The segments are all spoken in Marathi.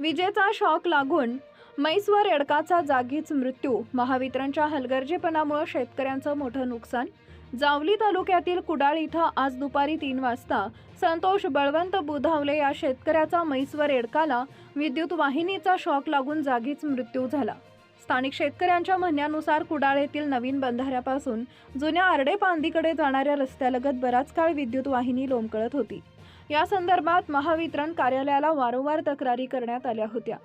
विजेचा शॉक लागून म्हैसवर येडकाचा जागीच मृत्यू. महावितरणच्या हलगर्जीपणामुळे शेतकऱ्यांचं मोठं नुकसान. जावली तालुक्यातील कुडाळ इथं आज दुपारी 3 वाजता संतोष बळवंत बुधावले या शेतकऱ्याचा म्हैसवर येडकाला विद्युत वाहिनीचा शॉक लागून जागीच मृत्यू झाला. स्थानिक शेतकऱ्यांच्या म्हणण्यानुसार कुडाळ येथील नवीन बंधाऱ्यापासून जुन्या आरडेपांदीकडे जाणाऱ्या रस्त्यालगत बराच काळ विद्युत वाहिनी लोंबकळत होती. या संदर्भात महावितरण कार्यालयाला वारंवार तक्रारी करण्यात आल्या होत्या.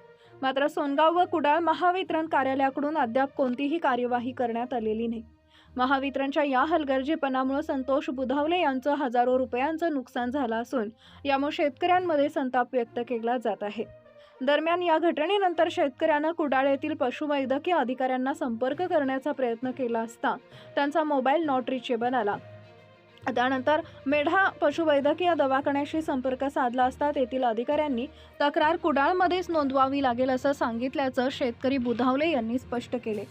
मात्र सोनगाव व कुडाळ महावितरण कार्यालयाकडून अद्याप कोणतीही कार्यवाही करण्यात आलेली नाही. महावितरणच्या या हलगर्जीपणामुळे संतोष बुधावले यांचं हजारो रुपयांचं नुकसान झालं असून यामुळे शेतकऱ्यांमध्ये संताप व्यक्त केला जात आहे. दरम्यान या घटनेनंतर शेतकऱ्यानं कुडाळ येथील पशुवैद्यकीय अधिकाऱ्यांना संपर्क करण्याचा प्रयत्न केला असता त्यांचा मोबाईल नॉट रिचेबल आला. त्यानंतर मेढा पशुवैद्यकीय दवाखान्याशी संपर्क साधला असता तेथील अधिकाऱ्यांनी तक्रार कुडाळमध्येच नोंदवावी लागेल असं सांगितल्याचं शेतकरी बुधावले यांनी स्पष्ट केले.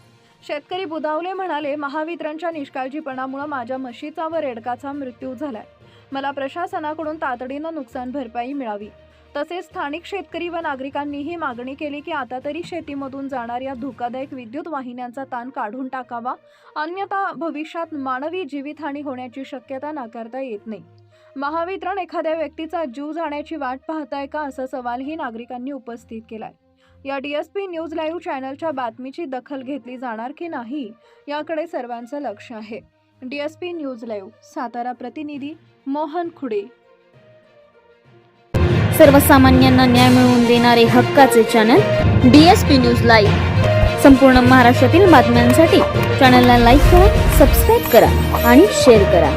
शेतकरी बुधावले म्हणाले, महावितरणच्या निष्काळजीपणामुळे माझ्या म्हशीचा व रेडकाचा मृत्यू झालाय. मला प्रशासनाकडून तातडीनं नुकसान भरपाई मिळावी. तसेच स्थानिक शेतकरी व नागरिकांनीही मागणी केली की आता तरी शेतीमधून जाणाऱ्या धोकादायक विद्युत वाहिन्यांचा ताण काढून टाकावा, अन्यथा भविष्यात मानवी जीवितहानी होण्याची शक्यता नाकारता येत नाही. महावितरण एखाद्या व्यक्तीचा जीव जाण्याची वाट पाहताय का, असा सवालही नागरिकांनी उपस्थित केलाय. या DSP न्यूज लाईव्ह चॅनलच्या बातमीची दखल घेतली जाणार की नाही याकडे सर्वांचं लक्ष आहे. DSP न्यूज लाईव्ह सातारा प्रतिनिधी मोहन खुडे. सर्वसामान्यांना न्याय मिळवून देणारे हक्काचे चॅनल DSP न्यूज लाईव्ह. संपूर्ण महाराष्ट्रातील बातम्यांसाठी चॅनलला लाईक करा, सबस्क्राईब करा आणि शेअर करा.